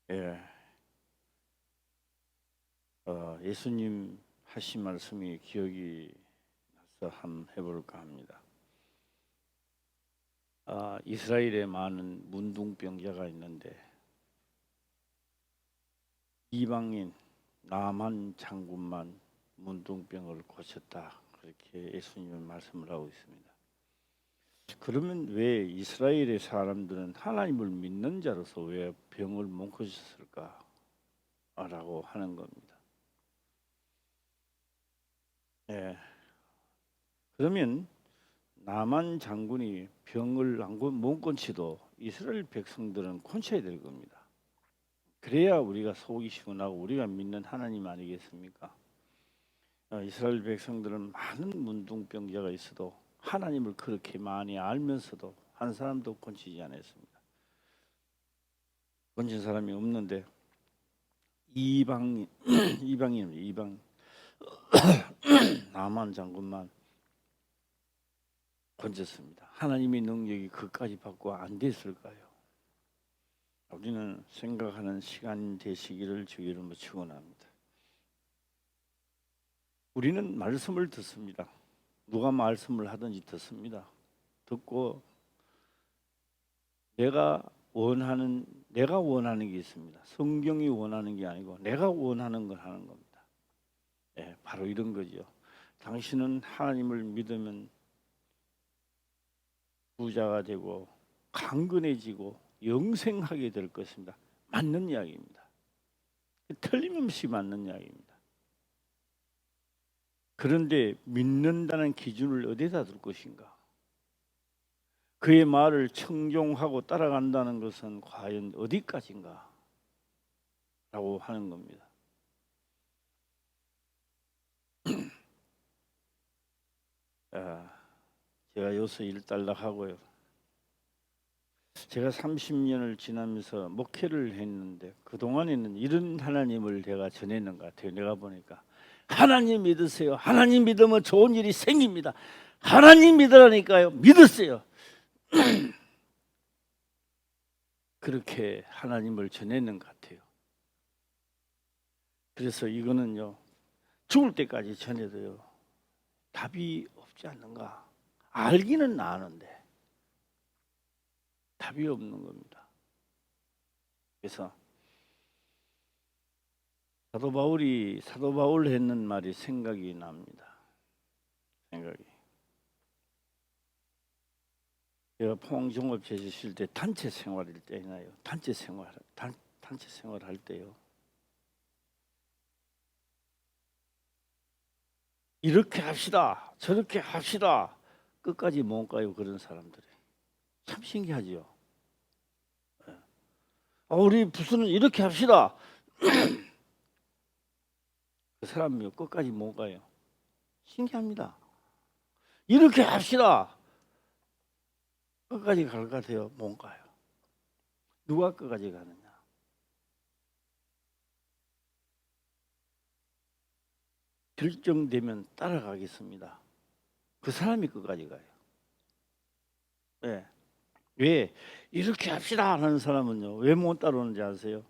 예, 예수님 하신 말씀이 기억이 나서 한번 해볼까 합니다. 이스라엘에 많은 문둥병자가 있는데 이방인 나만 장군만 문둥병을 고쳤다, 그렇게 예수님은 말씀을 하고 있습니다. 그러면 왜 이스라엘의 사람들은 하나님을 믿는 자로서 왜 병을 못 고쳤을까? 라고 하는 겁니다. 예, 그러면 나만 장군이 병을 못 고치도 이스라엘 백성들은 고쳐야 될 겁니다. 그래야 우리가 속이 시원하고 우리가 믿는 하나님 아니겠습니까? 이스라엘 백성들은 많은 문둥병자가 있어도 하나님을 그렇게 많이 알면서도 한 사람도 고치지 않았습니다. 고친 사람이 없는데 이방인 나만 장군만 건졌습니다. 하나님의 능력이 그까지 받고 안 됐을까요? 우리는 생각하는 시간 되시기를 주의 이름으로 축원합니다. 우리는 말씀을 듣습니다. 누가 말씀을 하든지 듣습니다. 듣고 내가 원하는 게 있습니다. 성경이 원하는 게 아니고 내가 원하는 걸 하는 겁니다. 바로 이런 거죠. 당신은 하나님을 믿으면 부자가 되고 강건해지고 영생하게 될 것입니다. 맞는 이야기입니다. 틀림없이 맞는 이야기입니다. 그런데 믿는다는 기준을 어디다 둘 것인가? 그의 말을 청종하고 따라간다는 것은 과연 어디까지인가? 라고 하는 겁니다. 제가 요새 일단락하고요. 제가 30년을 지나면서 목회를 했는데 그동안에는 이런 하나님을 제가 전했는 것 같아요. 내가 보니까 하나님 믿으세요. 하나님 믿으면 좋은 일이 생깁니다. 하나님 믿으라니까요. 믿으세요. 그렇게 하나님을 전했는 것 같아요. 그래서 이거는요, 죽을 때까지 전해도요 답이 없지 않는가. 알기는 아는데 답이 없는 겁니다. 그래서 사도 바울 했는 말이 생각이 납니다. 제가 포항종합제주 쉴 때 단체 생활일 때 있나요? 단체 생활할 때요. 이렇게 합시다, 저렇게 합시다. 끝까지 못 가요. 그런 사람들이 참 신기하죠. 우리 부서는 이렇게 합시다. 그 사람이 끝까지 못 가요. 신기합니다. 이렇게 합시다. 끝까지 갈 것 같아요. 못 가요. 누가 끝까지 가느냐? 결정되면 따라가겠습니다. 그 사람이 끝까지 가요. 네. 왜 이렇게 합시다 하는 사람은요, 왜 못 따라오는지 아세요?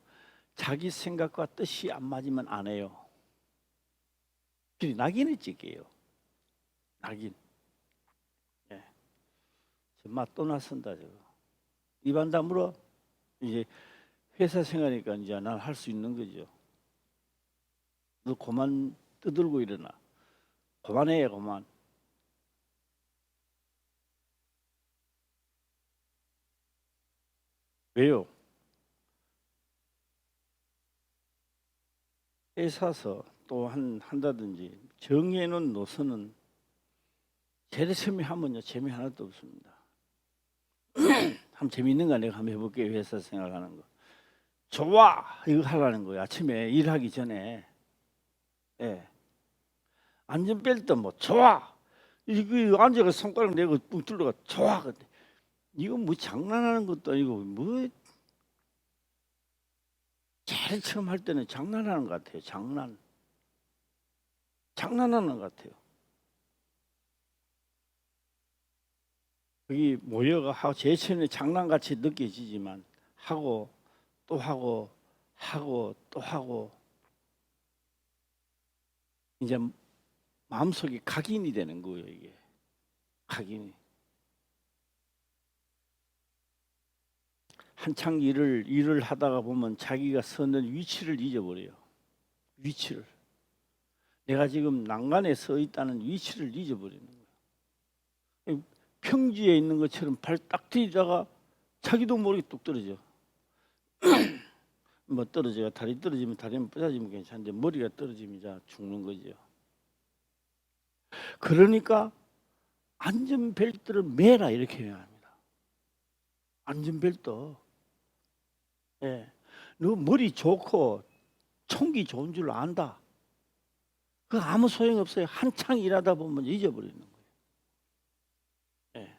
자기 생각과 뜻이 안 맞으면 안 해요. 낙인을 찍게요. 낙인. 예. 맛 또 나선다 저거. 입안 다물어. 이제 회사 생활이니까 이제 난 할 수 있는 거죠. 너 그만 떠들고 일어나. 그만해, 그만. 왜요? 회사서 또 한다든지 정해놓은 노선은 제일 처음에 하면요 재미 하나도 없습니다. 한번 재미있는 거 내가 한번 해볼게요. 회사 생활하는 거. 좋아, 이거 하라는 거예요. 아침에 일하기 전에. 예. 안전벨트 뭐 좋아. 이거 앉아가 손가락 내고 뿡 뚫어가 좋아. 근데 이거 뭐 장난하는 것도 아니고 뭐 제일 처음 할 때는 장난하는 것 같아요. 장난하는 것 같아요. 여기 모여가 하고 제 처음에 장난같이 느껴지지만 하고 또 하고 하고 또 하고 이제 마음속이 각인이 되는 거예요. 이게 각인이. 한창 일을 하다가 보면 자기가 서는 위치를 잊어버려요. 위치를. 내가 지금 난간에 서 있다는 위치를 잊어버리는 거예요. 평지에 있는 것처럼 발 딱 디다가 자기도 모르게 뚝 떨어져. 뭐 떨어져요. 다리 떨어지면 다리는 부서지면 괜찮은데 머리가 떨어지면 이제 죽는 거죠. 그러니까 안전벨트를 매라 이렇게 해야 합니다. 안전벨트. 예. 너 머리 좋고 총기 좋은 줄 안다. 그 아무 소용 없어요. 한창 일하다 보면 잊어버리는 거예요. 예.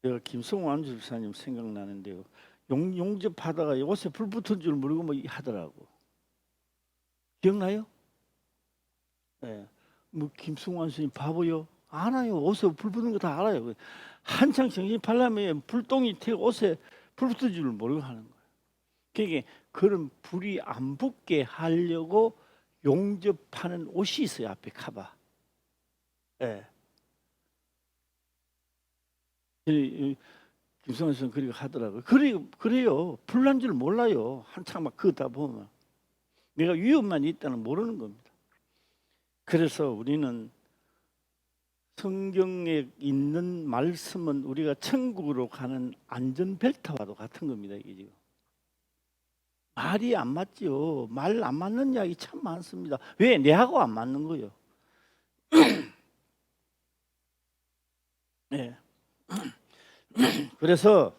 내가 김성호 안주사님 생각나는데요. 용접하다가 옷에 불 붙은 줄 모르고 뭐 하더라고. 기억나요? 예. 뭐 김성호 안주사님 바보요? 알아요. 옷에 불 붙은 거 다 알아요. 한창 정신 팔려면 불똥이 튀고 옷에 불 붙은 줄 모르고 하는 거예요. 그러니까 그런 불이 안 붙게 하려고 용접하는 옷이 있어요. 앞에 카바. 예. 김성환 선생 그리고 하더라고요. 그래요. 불난 줄 몰라요. 한창 막 걷다 보면 내가 위험만 있다는 모르는 겁니다. 그래서 우리는 성경에 있는 말씀은 우리가 천국으로 가는 안전벨트와도 같은 겁니다. 이게 지금 말이 안 맞죠. 말 안 맞는 이야기 참 많습니다. 왜? 내하고 안 맞는 거예요. 네. 그래서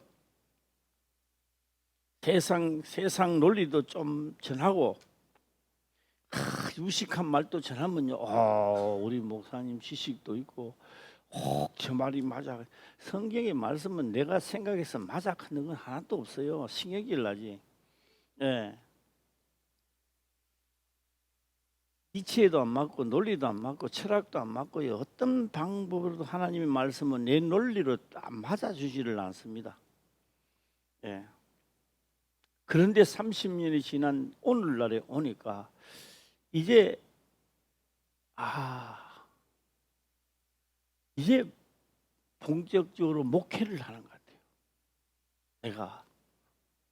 세상 논리도 좀 전하고 유식한 말도 전하면요. 우리 목사님 지식도 있고 저 말이 맞아. 성경의 말씀은 내가 생각해서 맞아 하는 건 하나도 없어요. 신경질 나지. 예. 이치에도 안 맞고 논리도 안 맞고 철학도 안 맞고요. 어떤 방법으로도 하나님의 말씀은 내 논리로 맞아주지를 않습니다. 예. 그런데 30년이 지난 오늘날에 오니까 이제 이제 본격적으로 목회를 하는 것 같아요. 내가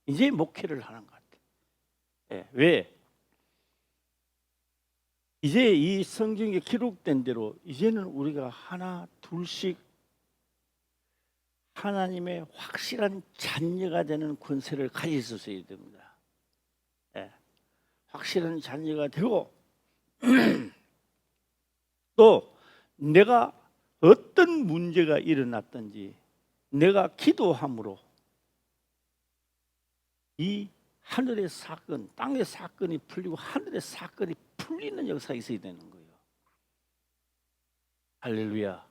이제 목회를 하는 것 같아요. 예. 왜? 이제 이 성경에 기록된 대로 이제는 우리가 하나 둘씩 하나님의 확실한 자녀가 되는 권세를 가질 수 있어야 됩니다. 예. 확실한 자녀가 되고 또 내가 어떤 문제가 일어났든지 내가 기도함으로 이 하늘의 사건, 땅의 사건이 풀리고 하늘의 사건이 풀리는 역사가 있어야 되는 거예요. 할렐루야.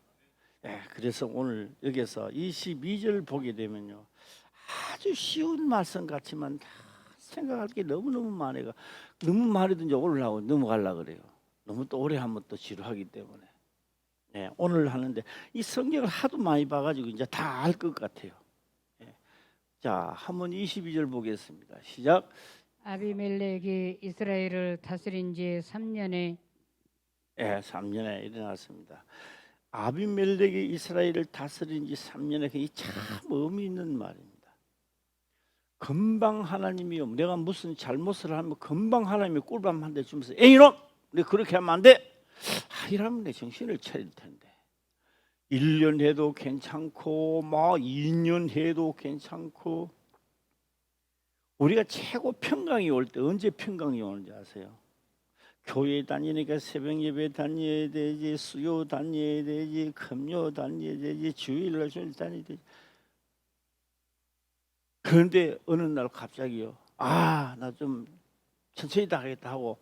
예, 그래서 오늘 여기서 22절 보게 되면요, 아주 쉬운 말씀 같지만 생각할 게 너무너무 많아요. 너무 많이도 이제 올라오고 넘어가려고 그래요. 너무 또 오래 하면 또 지루하기 때문에. 예, 오늘 하는데 이 성경을 하도 많이 봐가지고 이제 다 알 것 같아요. 예. 자, 한번 22절 보겠습니다. 시작. 아비멜렉이 이스라엘을 다스린 지 3년에 예, 3년에 일어났습니다. 아비멜렉이 이스라엘을 다스린 지 3년에 그게 참 의미 있는 말입니다. 금방 하나님이요, 내가 무슨 잘못을 하면 금방 하나님이 꿀밤 한 대 주면서 에이 이놈! 너 그렇게 하면 안 돼! 이러면 내 정신을 차릴 텐데 1년 해도 괜찮고 뭐 2년 해도 괜찮고 우리가 최고 평강이 올 때 언제 평강이 오는지 아세요? 교회 다니니까 새벽 예배 다녀야 되지, 수요 다녀야 되지, 금요 다녀야 되지, 주일날 다녀야 되지. 그런데 어느 날 갑자기요, 나 좀 천천히 나가겠다 하고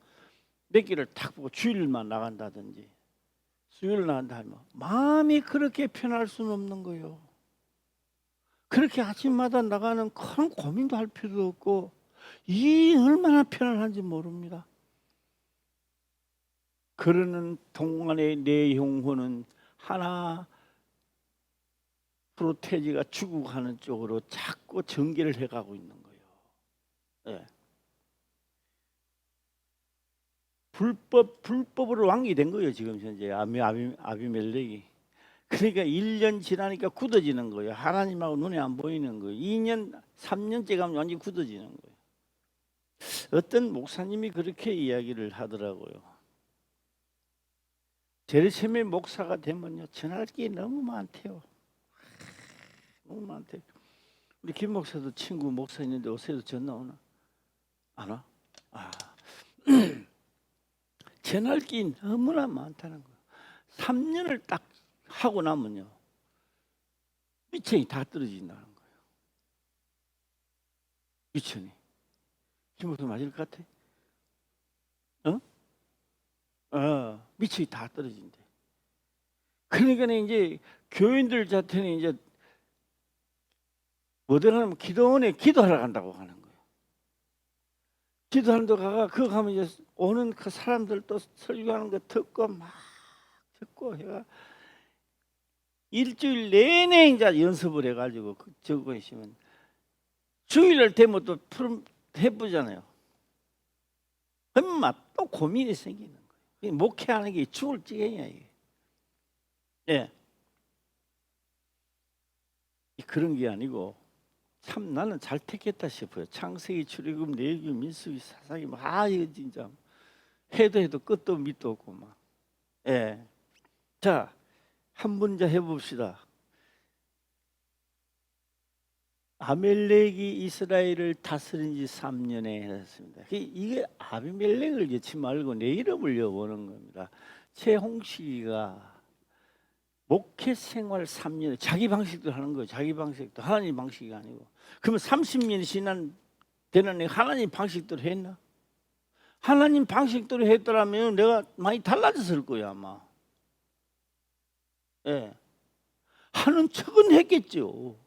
몇 개를 탁 보고 주일만 나간다든지 수요일 나간다 하면 마음이 그렇게 편할 수는 없는 거예요. 그렇게 아침마다 나가는 큰 고민도 할 필요도 없고 이 얼마나 편안한지 모릅니다. 그러는 동안에 내 영혼은 하나 프로테지가 죽어가는 쪽으로 자꾸 전개를 해가고 있는 거예요. 네. 불법으로 왕이 된 거예요. 지금 현재 아비멜렉이. 그러니까 1년 지나니까 굳어지는 거예요. 하나님하고 눈에 안 보이는 거예요. 2년, 3년째 가면 완전히 굳어지는 거예요. 어떤 목사님이 그렇게 이야기를 하더라고요. 제르셈의 목사가 되면요, 전할 게 너무 많대요. 너무 많대요. 우리 김 목사도 친구 목사 있는데 요새도 전화 오나? 안 와? 전할 게 너무나 많다는 거예요. 3년을 딱 하고 나면요, 미천이 다 떨어진다는 거예요. 미천이. 김 목사 맞을 것 같아? 미천이 다 떨어진대. 그러니까 이제 교인들 자체는 이제 뭐들 하면 기도원에 기도하러 간다고 하는 거예요. 기도하는 데 가가 그거 가면 이제 오는 그 사람들 또 설교하는 거 듣고 막 듣고 해가 일주일 내내 이제 연습을 해가지고 적고 있으면 주일날 되면 또 해보잖아요. 그러면 또 고민이 생기는 거예요. 목회하는 게 죽을 지경이야 이게. 예. 그런 게 아니고 참 나는 잘 택했다 싶어요. 창세기, 출애굽, 레위기, 민수기, 사사기 이거 진짜 해도 끝도 밑도 없고 막. 예. 자, 한 문제 해봅시다. 아멜렉이 이스라엘을 다스린 지 3년에 했습니다. 이게 아비멜렉을 여치 말고 내 이름을 여보는 겁니다. 최홍식이가 목회 생활 3년, 자기 방식대로 하는 거예요. 자기 방식도 하나님 방식이 아니고. 그러면 30년이 되는 하나님 방식대로 했나? 하나님 방식대로 했더라면 내가 많이 달라졌을 거야 아마. 예, 하는 척은 했겠죠.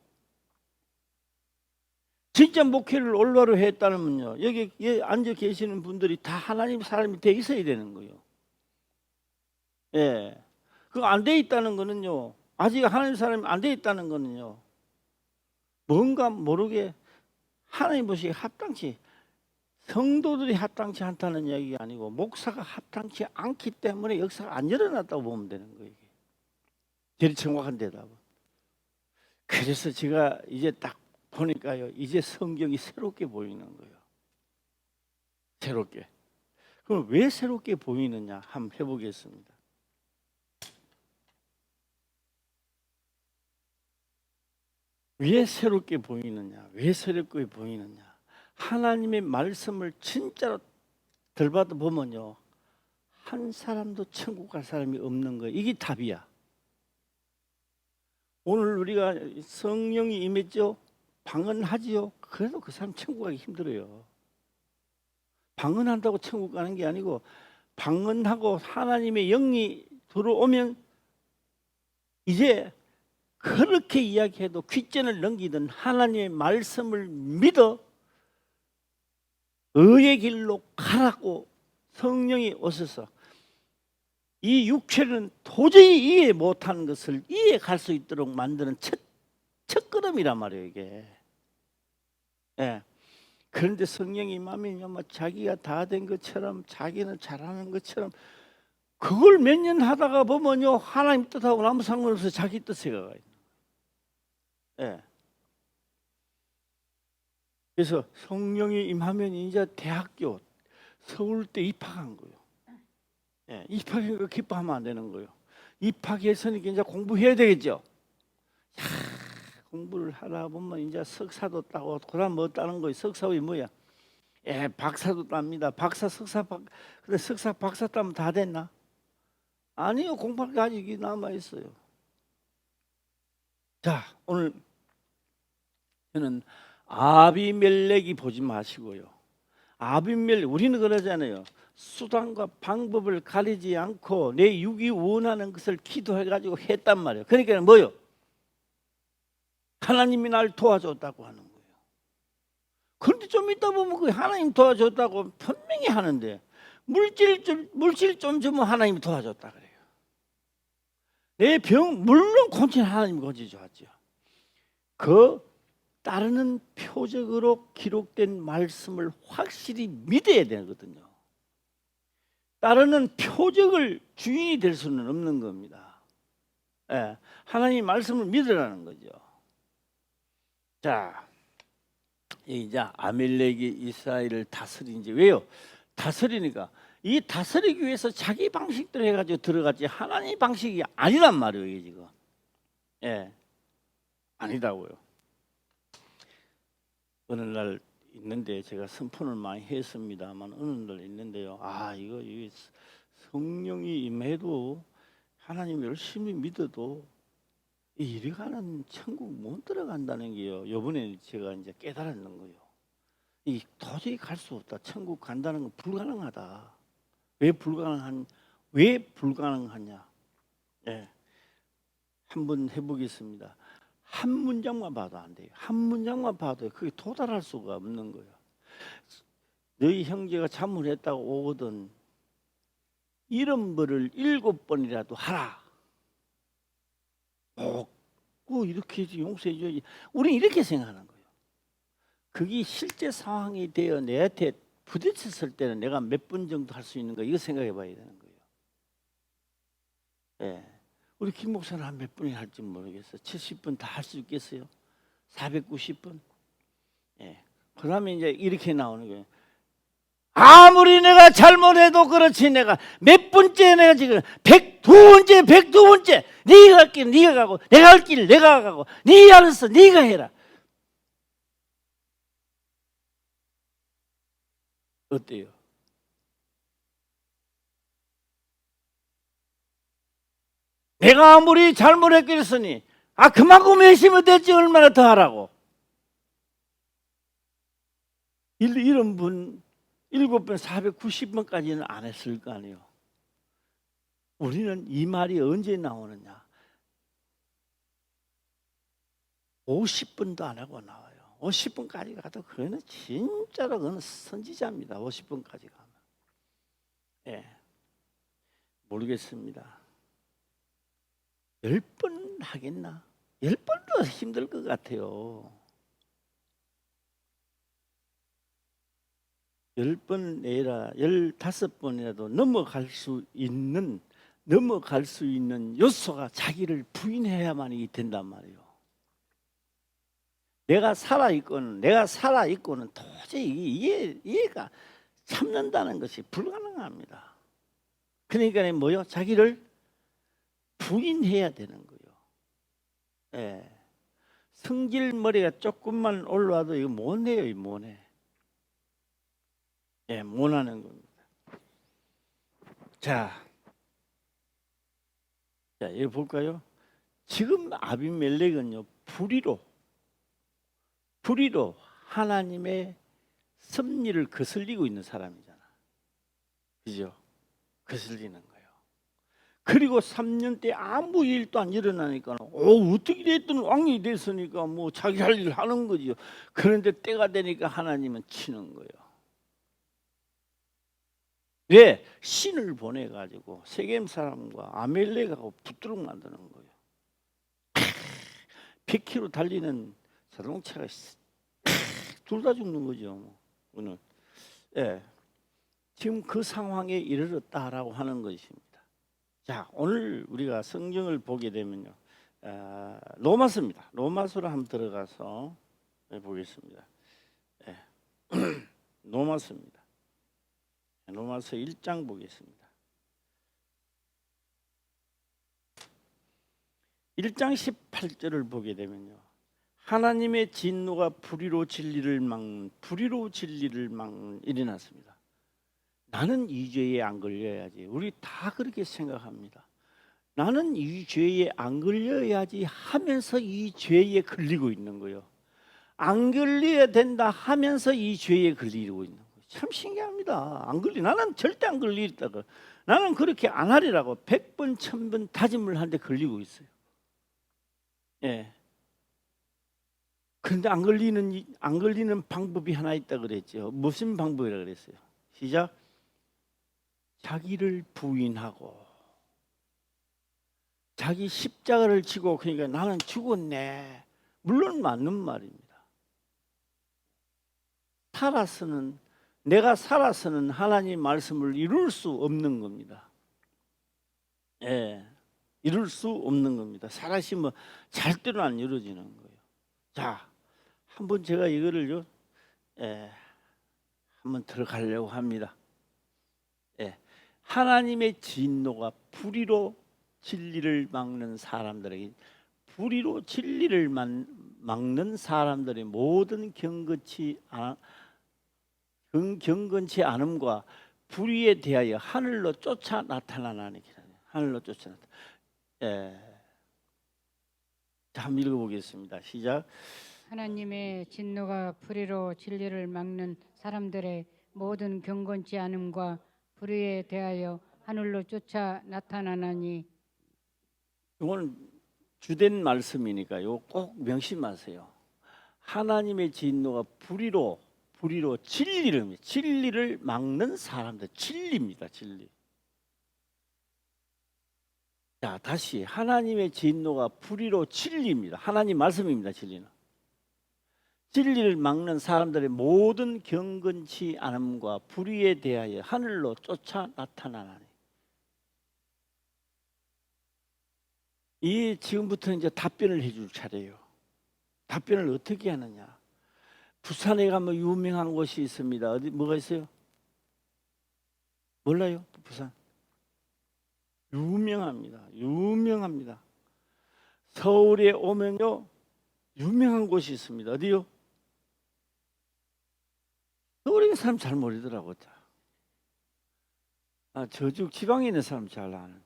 진짜 목회를 올바로 했다면요, 여기 앉아 계시는 분들이 다 하나님 사람이 돼 있어야 되는 거예요. 예, 그거 안 돼 있다는 거는요, 아직 하나님 사람이 안 돼 있다는 거는요, 뭔가 모르게 하나님 보시기에 합당치, 성도들이 합당치 않다는 이야기가 아니고 목사가 합당치 않기 때문에 역사가 안 일어났다고 보면 되는 거예요. 이게 제일 정확한 대답은. 그래서 제가 이제 딱 보니까요, 이제 성경이 새롭게 보이는 거예요. 새롭게. 그럼 왜 새롭게 보이느냐 한번 해보겠습니다. 왜 새롭게 보이느냐? 왜 새롭게 보이느냐? 하나님의 말씀을 진짜로 들받아 보면요, 한 사람도 천국 갈 사람이 없는 거예요. 이게 답이야. 오늘 우리가 성령이 임했죠? 방언하지요? 그래도 그 사람 천국 가기 힘들어요. 방언한다고 천국 가는 게 아니고, 방언하고 하나님의 영이 들어오면 이제 그렇게 이야기해도 귓전을 넘기든 하나님의 말씀을 믿어 의의 길로 가라고 성령이 오셔서 이 육체는 도저히 이해 못하는 것을 이해할 수 있도록 만드는 첫 걸음이란 말이에요 이게. 예. 그런데 성령이 임하면요, 뭐 자기가 다 된 것처럼, 자기는 잘하는 것처럼, 그걸 몇 년 하다가 보면요, 하나님 뜻하고는 아무 상관없어요. 자기 뜻에 가요. 예. 그래서 성령이 임하면 이제 대학교 서울대 입학한 거예요. 예, 입학한 거 기뻐하면 안 되는 거예요. 입학했으니까 이제 공부해야 되겠죠. 야, 공부를 하다 보면 이제 석사도 따고, 그다음 뭐 따는 거예요. 석사 후에 뭐야? 예, 박사도 땁니다. 박사, 근데 석사, 박사 따면 다 됐나? 아니요, 공부할 게 아직 남아 있어요. 자, 오늘 저는 아비멜렉이 보지 마시고요. 아비멜렉, 우리는 그러잖아요. 수단과 방법을 가리지 않고 내 육이 원하는 것을 기도해가지고 했단 말이에요. 그러니까 뭐요? 하나님이 날 도와줬다고 하는 거예요. 그런데 좀 있다 보면 그 하나님 도와줬다고 분명히 하는데 물질 좀 주면 하나님이 도와줬다 그래요. 내 병, 물론 고치는 하나님이 고쳐줬죠. 그 따르는 표적으로 기록된 말씀을 확실히 믿어야 되거든요. 따르는 표적을 주인이 될 수는 없는 겁니다. 예, 하나님 말씀을 믿으라는 거죠. 자, 이제 아멜렉이 이스라엘을 다스린지 왜요? 다스리니까 이 다스리기 위해서 자기 방식대로 해가지고 들어갔지 하나님 방식이 아니란 말이에요, 이게 지금. 예, 아니다고요. 어느 날 있는데 제가 선포를 많이 했습니다만 어느 날 있는데요. 이거 성령이 임해도 하나님 열심히 믿어도 이리 가는 천국 못 들어간다는 게요. 요번에 제가 이제 깨달았는 거예요. 이 도저히 갈 수 없다. 천국 간다는 건 불가능하다. 왜 불가능하냐? 예, 한번 해보겠습니다. 한 문장만 봐도 안 돼요. 한 문장만 봐도 그게 도달할 수가 없는 거예요. 너희 형제가 잘못했다고 오거든 이런 벌을 7번이라도 하라. 이렇게 해서 용서해 줘야지. 우리는 이렇게 생각하는 거예요. 그게 실제 상황이 되어 내한테 부딪혔을 때는 내가 몇 번 정도 할 수 있는가 이거 생각해 봐야 되는 거예요. 예. 우리 김 목사는 한 몇 번이 할지 모르겠어요. 70번 다 할 수 있겠어요? 490번? 예. 그 다음에 이제 이렇게 나오는 거예요. 아무리 내가 잘못해도 그렇지 내가 몇 번째 내가 지금 102번째 102번째 네가 갈 길 네가 가고 내가 할 길 내가 가고 네 알았어 네가 해라. 어때요? 내가 아무리 잘못했겠으니 그만큼 열심히 됐지 얼마나 더 하라고. 이런 분 7번 490번까지는 안 했을 거 아니에요. 우리는 이 말이 언제 나오느냐? 50번도 안 하고 나와요. 50번까지 가도 그거는 진짜로 그거는 선지자입니다. 50번까지 가면. 예, 모르겠습니다. 10번 하겠나? 10번도 힘들 것 같아요. 10번 내라 15번이라도 넘어갈 수 있는 요소가 자기를 부인해야만이 된단 말이에요. 내가 살아있고는 도저히 이해가 참는다는 것이 불가능합니다. 그러니까 뭐요? 자기를 부인해야 되는 거예요. 예. 성질 머리가 조금만 올라와도 이거 못 해요, 못 해. 예, 못 하는 겁니다. 자, 여기 볼까요? 지금 아비멜렉은요, 불의로 하나님의 섭리를 거슬리고 있는 사람이잖아. 그죠? 거슬리는 거예요. 그리고 3년 때 아무 일도 안 일어나니까 어떻게 됐든 왕이 됐으니까 뭐 자기 할 일 하는 거죠. 그런데 때가 되니까 하나님은 치는 거예요. 왜? 신을 보내가지고 세겜 사람과 아멜렉하고 붙도록 만드는 거예요. 100km 달리는 자동차가 둘 다 죽는 거죠. 오늘. 예. 지금 그 상황에 이르렀다라고 하는 것입니다. 자, 오늘 우리가 성경을 보게 되면요, 로마서입니다. 로마서로 한번 들어가서 보겠습니다. 예. 로마서입니다. 로마서 1장 보겠습니다. 1장 18절을 보게 되면요, 하나님의 진노가 불의로 진리를 막는 일이 났습니다. 나는 이 죄에 안 걸려야지. 우리 다 그렇게 생각합니다. 나는 이 죄에 안 걸려야지 하면서 이 죄에 걸리고 있는 거예요. 안 걸려야 된다 하면서 이 죄에 걸리고 있는 거예요. 참 신기합니다. 나는 절대 안 걸리겠다고. 나는 그렇게 안 하리라고 100번 1000번 다짐을 하는데 걸리고 있어요. 예. 그런데 안 걸리는 방법이 하나 있다 그랬죠. 무슨 방법이라 그랬어요? 시작. 자기를 부인하고 자기 십자가를 지고, 그러니까 나는 죽었네. 물론 맞는 말입니다. 살아서는 내가 살아서는 하나님 말씀을 이룰 수 없는 겁니다. 예, 이룰 수 없는 겁니다. 살아시면 절대로 안 이루어지는 거예요. 자, 한번 제가 이거를요, 한번 들어가려고 합니다. 예, 하나님의 진노가 불의로 진리를 막는 사람들에게, 불의로 진리를 막는 사람들의 모든 경건치 않음과 불의에 대하여 하늘로 쫓아 나타나나니. 하늘로 쫓아 나타나. 자, 한번 읽어보겠습니다. 시작. 하나님의 진노가 불의로 진리를 막는 사람들의 모든 경건치 않음과 불의에 대하여 하늘로 쫓아 나타나나니. 이건 주된 말씀이니까요, 꼭 명심하세요. 하나님의 진노가 불의로 진리를 막는 사람들, 진리입니다. 진리. 자, 다시 하나님의 진노가 불의로 진리입니다. 하나님 말씀입니다. 진리는 진리를 막는 사람들의 모든 경건치 않음과 불의에 대하여 하늘로 쫓아 나타나나니. 이 지금부터 이제 답변을 해줄 차례예요. 답변을 어떻게 하느냐? 부산에 가면 유명한 곳이 있습니다. 어디 뭐가 있어요? 몰라요? 부산 유명합니다. 서울에 오면요, 유명한 곳이 있습니다. 어디요? 서울에 있는 사람 잘 모르더라고. 저쪽 지방에 있는 사람 잘 아는데.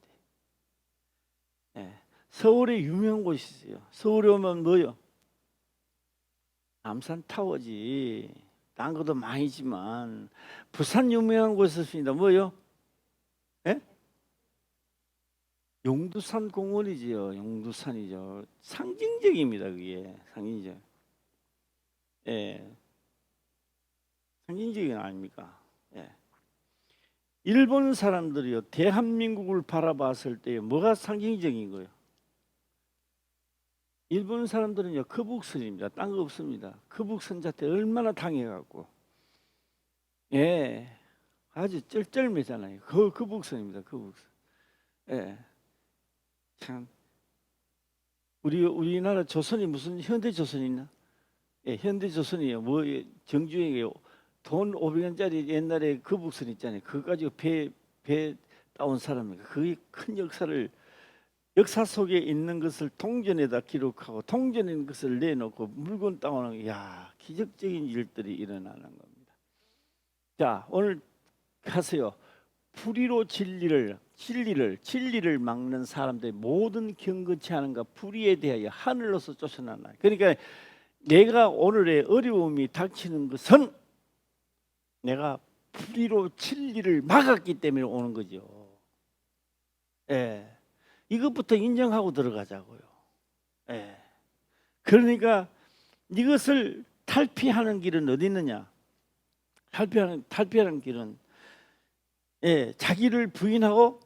서울에 유명한 곳이 있어요. 서울에 오면 뭐요? 남산타워지. 딴 것도 많이지만 부산 유명한 곳이 있습니다. 뭐요? 용두산 공원이지요. 용두산이죠. 상징적입니다. 그게 상징적. 상징적인 아닙니까? 일본 사람들이요, 대한민국을 바라봤을 때 뭐가 상징적인 거예요? 일본 사람들은요, 거북선입니다. 딴 거 없습니다. 거북선 자체 얼마나 당해갖고, 아주 쩔쩔매잖아요. 거북선입니다. 거북선. 참, 우리나라 조선이 무슨 현대조선이 있나? 현대조선이요. 뭐 정주행에 돈 500원짜리 옛날에 거북선 있잖아요. 그거 가지고 배 따온 사람이니까 그게 큰 역사 속에 있는 것을 통전에다 기록하고 통전에 있는 것을 내놓고 물건 따오는, 야, 기적적인 일들이 일어나는 겁니다. 자, 오늘 가세요. 불의로 진리를 막는 사람들의 모든 경건치 않은가 불의에 대하여 하늘로서 쫓아나나. 그러니까 내가 오늘의 어려움이 닥치는 것은 내가 불의로 진리를 막았기 때문에 오는 거죠. 이것부터 인정하고 들어가자고요. 그러니까 이것을 탈피하는 길은 어디 있느냐? 탈피하는 길은 자기를 부인하고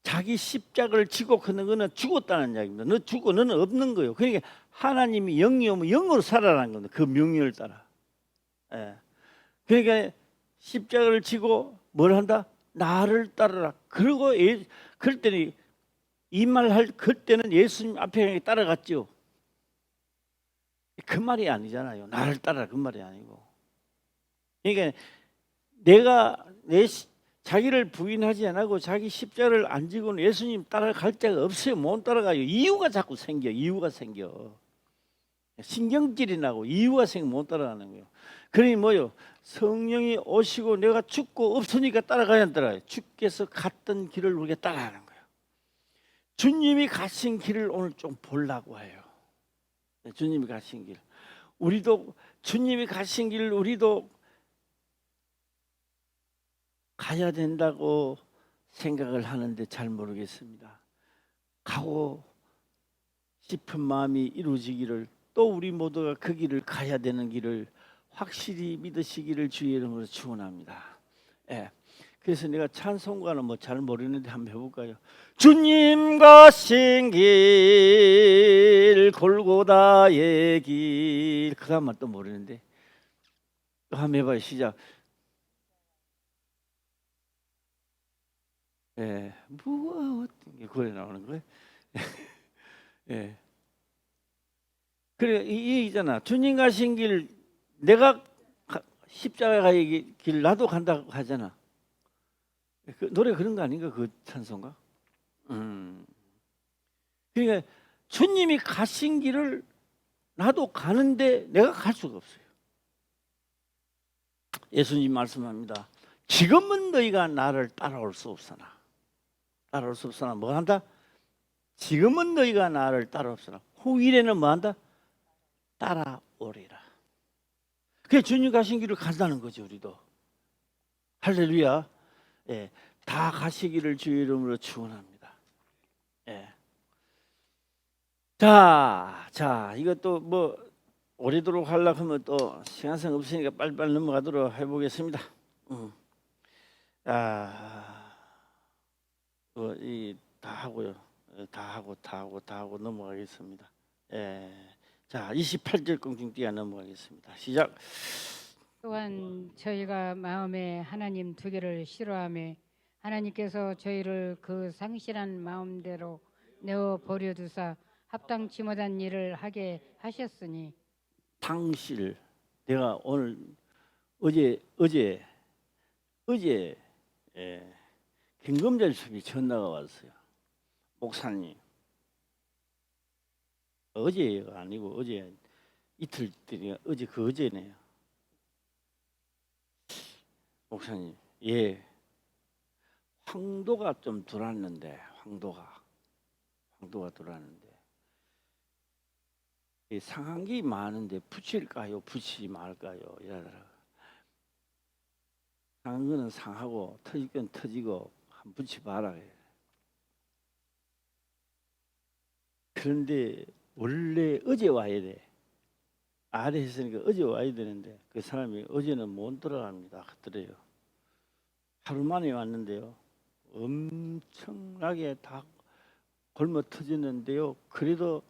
자기 십자가를 지고 걷는 거는 죽었다는 이야기입니다. 너 죽고 너는 없는 거예요. 그러니까 하나님이 영이 오면 영으로 살아라는 겁니다. 그 명령을 따라. 그러니까 십자가를 지고 뭘 한다? 나를 따르라. 그리고 그럴 때는 이 말 그때는 예수님 앞에 따라갔죠. 그 말이 아니잖아요. 나를 따르라 그 말이 아니고. 그러니까 내가 자기를 부인하지 않고 자기 십자가를 안 지고는 예수님 따라갈 자가 없어요. 못 따라가요. 이유가 자꾸 생겨. 신경질이 나고 이유가 생겨 못 따라가는 거예요. 그러니 뭐요? 성령이 오시고 내가 죽고 없으니까 따라가야 한다. 주께서 갔던 길을 우리가 따라가는 거예요. 주님이 가신 길을 오늘 좀 보려고 해요. 주님이 가신 길. 우리도 주님이 가신 길을 우리도 가야 된다고 생각을 하는데 잘 모르겠습니다. 가고 싶은 마음이 이루어지기를, 또 우리 모두가 그 길을 가야 되는 길을 확실히 믿으시기를 주의 이름으로 축원합니다. 그래서 내가 찬송가는 뭐 잘 모르는데 한번 해볼까요? 주님 가신 길 골고다의 길. 그 다음 말 또 모르는데 또 한번 해봐요. 시작. 예, 무엇 그래 나오는 거예요. 예. 그래 이 얘기잖아. 주님 가신 길 내가 십자가 가의 길 나도 간다고 하잖아. 그 노래 그런 거 아닌가 그 찬송가? 그러니까 주님이 가신 길을 나도 가는데 내가 갈 수가 없어요. 예수님 말씀합니다. 지금은 너희가 나를 따라올 수 없으나 뭐 한다? 지금은 너희가 나를 따라옵소나 후일에는 뭐 한다? 따라오리라. 그게 주님 가신 길을 간다는 거죠. 우리도 할렐루야. 예, 다 가시기를 주의 이름으로 축원합니다. 예. 자 이것도 뭐 오래도록 하려고 하면 또 시간상 없으니까 빨리빨리 넘어가도록 해보겠습니다. 다 하고요. 다 하고 넘어가겠습니다. 예. 자, 28절 공중 띄어 넘어가겠습니다. 시작. 또한 저희가 마음에 하나님 두 개를 싫어하며 하나님께서 저희를 그 상실한 마음대로 내어 버려 두사 합당치 못한 일을 하게 하셨으니. 상실. 내가 오늘 어제 김금절 수업이 전화가 왔어요. 목사님, 어제가 아니고 어제 이틀 뒤에 어제네요. 목사님, 예, 황도가 좀 들어왔는데 황도가 들어왔는데 상한기 많은데 붙일까요? 붙이지 말까요? 이러더라고요. 상한 거는 상하고 터질 건 터지고 한 붙여봐라. 그런데 원래 어제 와야 돼. 아래 했으니까 어제 와야 되는데 그 사람이 어제는 못 들어갑니다. 그랬더래요. 하루 만에 왔는데요. 엄청나게 다 골머 터졌는데요. 그래도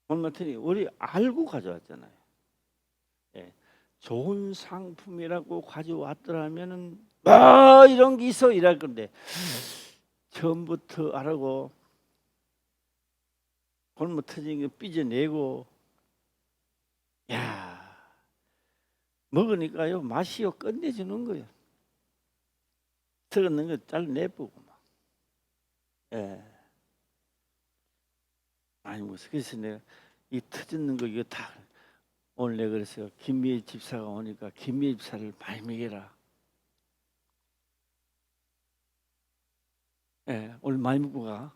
골머 터니 우리 알고 가져왔잖아요. 예. 좋은 상품이라고 가져왔더라면은 이런 게 있어 이럴 건데 처음부터 알고 골목 터진 거 삐져내고 먹으니까요 맛이요 끝내주는 거예요. 썩었는 거 잘라내보고 막. 아니 무슨 그래서 내가 이 터졌는 거 이거 다 오늘 내가 그랬어요. 김미애 집사가 오니까 김미애 집사를 많이 먹여라. 오늘 많이 먹고 가.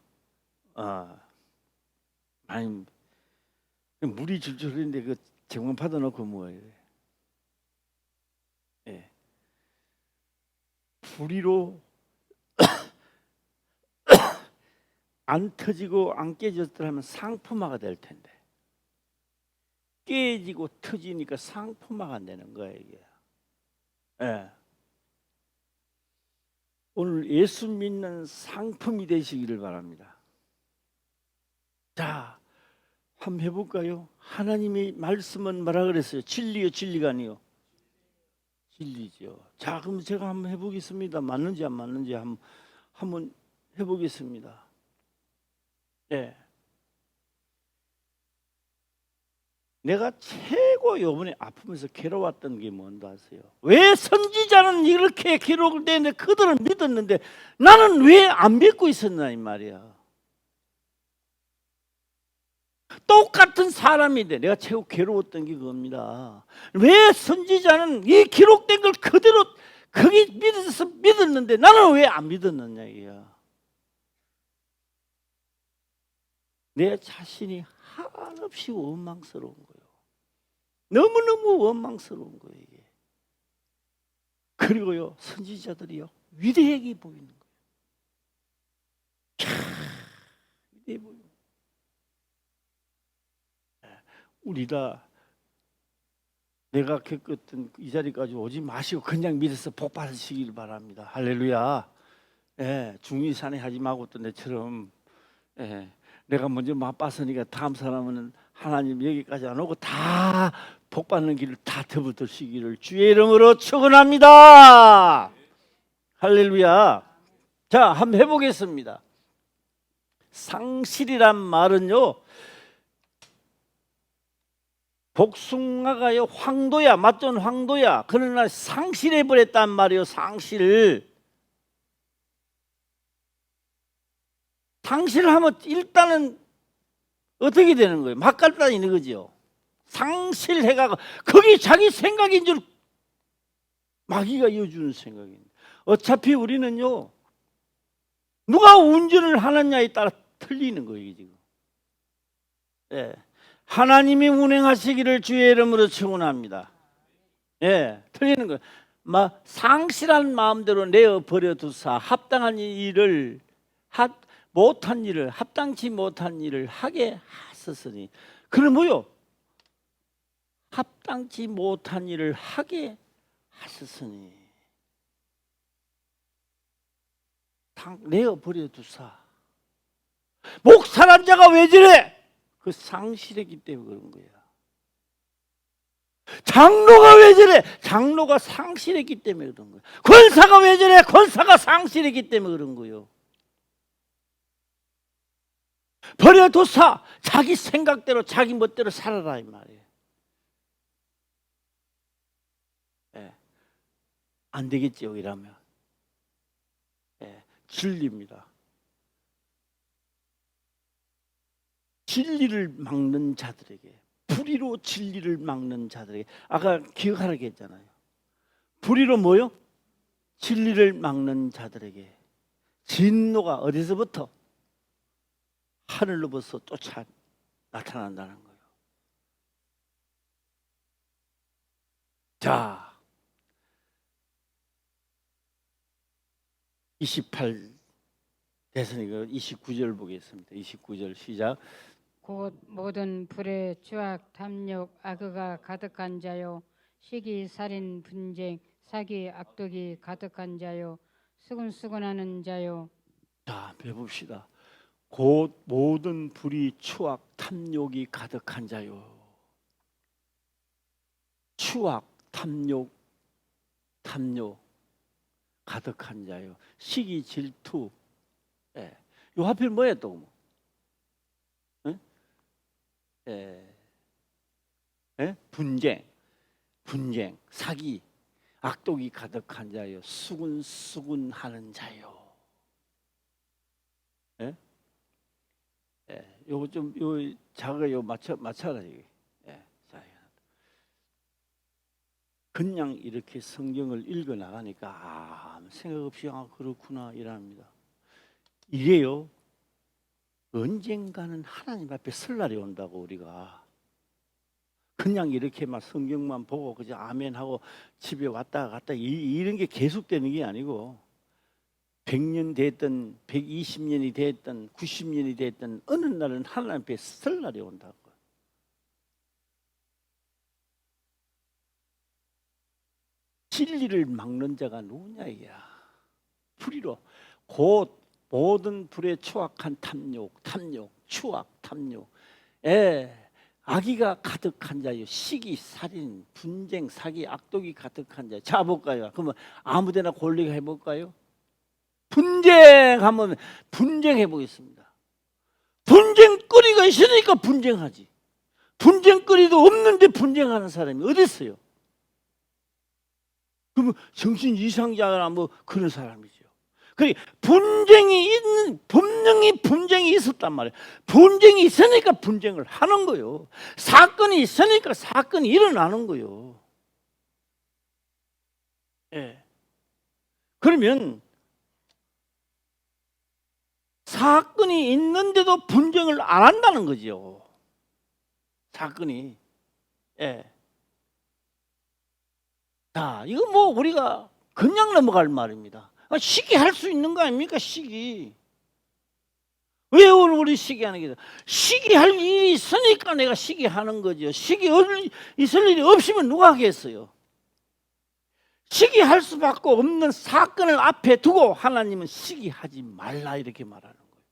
많이 물이 줄줄 흐르는데 그 정원 받아 놓고 먹어요. 불이로 안 터지고 안 깨졌더라면 상품화가 될 텐데 깨지고 터지니까 상품화가 안 되는 거예요 이게. 오늘 예수 믿는 상품이 되시기를 바랍니다. 자, 한번 해볼까요? 하나님의 말씀은 뭐라 그랬어요? 진리요, 진리가 아니요. 진리죠. 자, 그럼 제가 한번 해보겠습니다. 맞는지 안 맞는지 한번 해보겠습니다. 내가 최고 요번에 아프면서 괴로웠던 게 뭔지 아세요? 왜 선지자는 이렇게 기록을 되는데 그들은 믿었는데 나는 왜 안 믿고 있었나 이 말이야. 똑같은 사람인데 내가 최고 괴로웠던 게 그겁니다. 왜 선지자는 이 기록된 걸 그대로 거기 믿었는데 나는 왜 안 믿었느냐 이야. 내 자신이 한없이 원망스러운 거예요. 너무너무 원망스러운 거예요 이게. 그리고요 선지자들이요 위대하게 보이는 거예요. 위대해 보이는 거예요. 우리 다 내가 겪었던 이 자리까지 오지 마시고 그냥 믿어서 복 받으시길 바랍니다. 할렐루야. 중위산에 하지 말고 또 내처럼 내가 먼저 맛봤으니까 다음 사람은 하나님 여기까지 안 오고 다 복받는 길을 다 터부터시기를 주의 이름으로 축원합니다. 할렐루야. 자, 한번 해보겠습니다. 상실이란 말은요, 복숭아가요 황도야, 맛좋은 황도야. 그러나 상실해버렸단 말이에요. 상실하면 일단은 어떻게 되는 거예요? 맛깔다니는 거죠. 상실해가 거기 자기 생각인 줄 마귀가 이어주는 생각입니다. 어차피 우리는요, 누가 운전을 하느냐에 따라 틀리는 거예요 지금. 예. 하나님이 운행하시기를 주의 이름으로 축원합니다. 예, 틀리는 거예요. 상실한 마음대로 내어 버려 두사 합당치 못한 일을 하게 하셨으니. 그럼 뭐요? 합당치 못한 일을 하게 하셨으니 내어 버려 두사. 목사란 자가 왜 저래? 그 상실했기 때문에 그런 거야. 장로가 왜 저래? 장로가 상실했기 때문에 그런 거야. 권사가 왜 저래? 권사가 상실했기 때문에 그런 거요. 버려두사 자기 생각대로 자기 멋대로 살아라 이 말이에요. 예. 안 되겠지요 이러면. 예. 진리입니다. 진리를 막는 자들에게, 불의로 진리를 막는 자들에게, 아까 기억하라고 했잖아요. 불의로 뭐요? 진리를 막는 자들에게 진노가 어디서부터? 하늘로부터 쫓아 나타난다는 거예요. 자, 28 됐으니까 29절 보겠습니다. 29절 시작. 곧 모든 불의 추악, 탐욕, 악의가 가득한 자요, 시기, 살인, 분쟁, 사기, 악독이 가득한 자요, 수근수근하는 자요. 자, 배웁시다. 곧 모든 불의, 추악, 탐욕이 가득한 자요. 추악, 탐욕 가득한 자요. 시기, 질투. 예. 요 하필 뭐예요 또? 분쟁, 사기, 악독이 가득한 자요, 수군하는 자요. 예? 예. 요거 좀 요 자가 요 맞춰라 이게. 예. 자, 그냥 이렇게 성경을 읽어 나가니까 아무 생각 없이 그렇구나 이랍니다. 이게요. 언젠가는 하나님 앞에 설 날이 온다고. 우리가 그냥 이렇게 막 성경만 보고 그저 아멘하고 집에 왔다 갔다 이런 게 계속되는 게 아니고 100년 됐든 120년이 됐든 90년이 됐든 어느 날은 하나님 앞에 설 날이 온다고. 진리를 막는 자가 누구냐 이야. 불의로 곧 모든 불에 추악한 탐욕, 추악, 탐욕. 악의가 가득한 자요, 시기, 살인, 분쟁, 사기, 악독이 가득한 자. 자 볼까요? 그러면 아무데나 골리가 해볼까요? 분쟁하면 분쟁해 보겠습니다. 분쟁거리가 있으니까 분쟁하지. 분쟁거리도 없는데 분쟁하는 사람이 어디 있어요? 그러면 정신 이상자나 뭐 그런 사람이죠. 그러니까 분명히 분쟁이 있었단 말이에요. 분쟁이 있으니까 분쟁을 하는 거예요. 사건이 있으니까 사건이 일어나는 거예요. 예. 그러면 사건이 있는데도 분쟁을 안 한다는 거죠. 사건이. 예. 자, 이거 뭐 우리가 그냥 넘어갈 말입니다. 시기할 수 있는 거 아닙니까? 시기. 왜 오늘 우리 시기하는 게? 시기할 일이 있으니까 내가 시기하는 거죠. 시기 있을 일이 없으면 누가 하겠어요? 시기할 수밖에 없는 사건을 앞에 두고 하나님은 시기하지 말라 이렇게 말하는 거예요.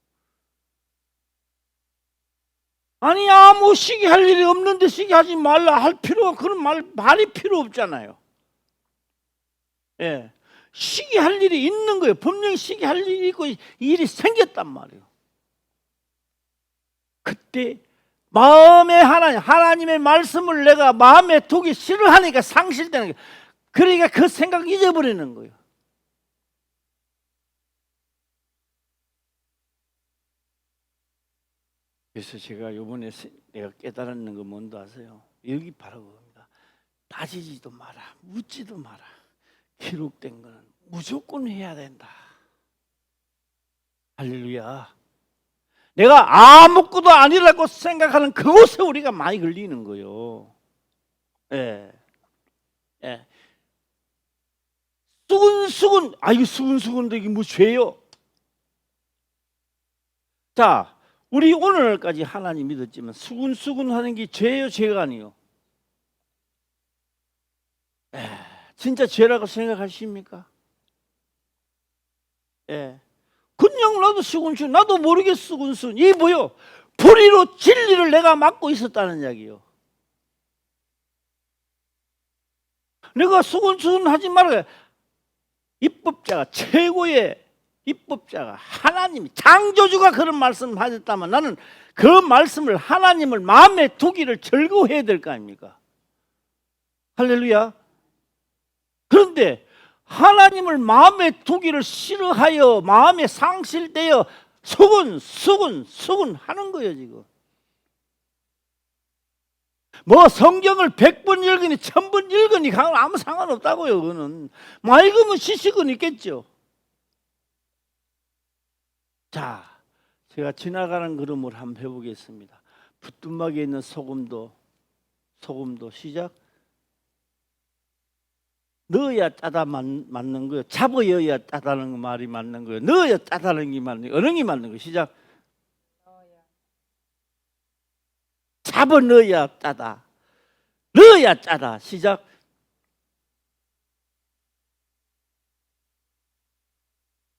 아니 아무 시기할 일이 없는데 시기하지 말라 할 필요가 그런 말이 필요 없잖아요. 예. 쉬게 할 일이 있는 거예요. 분명히 쉬게 할 일이 있고 일이 생겼단 말이에요. 그때 마음에 하나님의 말씀을 내가 마음에 두기 싫어하니까 상실되는 거예요. 그러니까 그 생각 잊어버리는 거예요. 그래서 제가 이번에 내가 깨달았는 거 뭔지 아세요? 여기 바로 그겁니다. 따지지도 마라, 묻지도 마라. 기록된 거는 무조건 해야 된다. 할렐루야. 내가 아무것도 아니라고 생각하는 그곳에 우리가 많이 걸리는 거예요. 예. 예. 수근수근, 이거 수근수근도 이게 뭐 죄요? 자, 우리 오늘까지 하나님 믿었지만 수근수근 하는 게 죄요, 죄가 아니요? 진짜 죄라고 생각하십니까? 예. 그냥 나도 수근수근, 나도 모르게 수근수근. 이게 뭐요? 불의로 진리를 내가 막고 있었다는 이야기요. 내가 수근수근 하지 말아요. 입법자가, 최고의 입법자가 하나님, 창조주가 그런 말씀을 하셨다면 나는 그 말씀을 하나님을 마음에 두기를 즐거워해야 될 거 아닙니까? 할렐루야. 그런데 하나님을 마음에 두기를 싫어하여 마음에 상실되어 수근 하는 거예요 지금. 뭐 성경을 100번 읽으니 1000번 읽으니 아무 상관없다고요. 그거는 맑으면 지식은 있겠죠. 자, 제가 지나가는 걸음을 한번 해보겠습니다. 부뚜막에 있는 소금도 시작. 넣어야 짜다 맞는 거예요. 잡아여야 짜다는 말이 맞는 거예요. 넣어야 짜다는 게 맞는 거예요. 어느 게 맞는 거예요. 시작. 잡아 넣어야 짜다. 넣어야 짜다. 시작.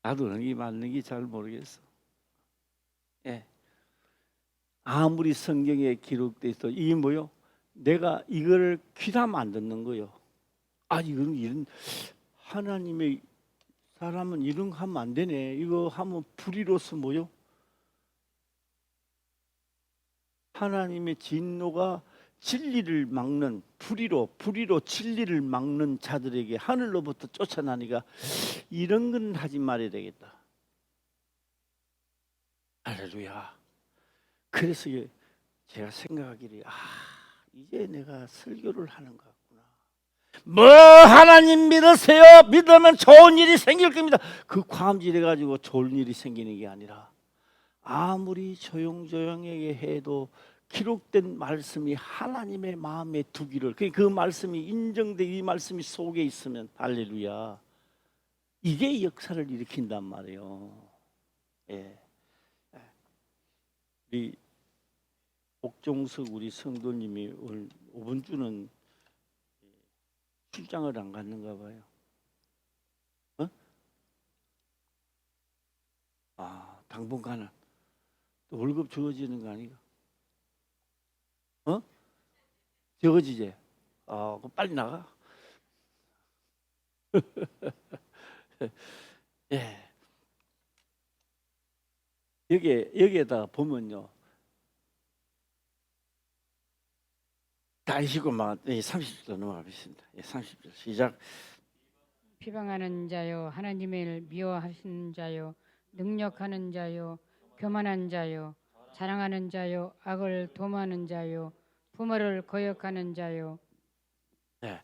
나도 어느 게 맞는 게 잘 모르겠어. 예. 아무리 성경에 기록돼 있어 이게 뭐요? 내가 이걸 귀담 안 듣는 거요. 이건 이런 하나님의 사람은 이런 거 하면 안 되네. 이거 하면 불의로서 뭐요? 하나님의 진노가 진리를 막는 불의로 진리를 막는 자들에게 하늘로부터 쫓아나니까 이런 건 하지 말아야 되겠다. 할렐루야. 그래서 제가 생각하기를 이제 내가 설교를 하는 것 같구나. 뭐 하나님 믿으세요. 믿으면 좋은 일이 생길 겁니다. 그 과음질해 가지고 좋은 일이 생기는 게 아니라 아무리 조용조용하게 해도 기록된 말씀이 하나님의 마음에 두기를 그 말씀이 인정돼 이 말씀이 속에 있으면 할렐루야. 이게 역사를 일으킨단 말이에요. 예. 우리 옥종석 우리 성도님이 오늘 5번 주는 출장을 안 갔는가 봐요. 당분간은 또 월급 주어지는 거 아니가? 적어지지? 그럼 빨리 나가. 예. 여기에다 보면요. 다시고 막 30절 넘어가겠습니다. 30절 시작. 비방하는 자요, 하나님을 미워하시는 자요, 능력하는 자요, 교만한 자요, 자랑하는 자요, 악을 도모하는 자요, 부모를 거역하는 자요. 네.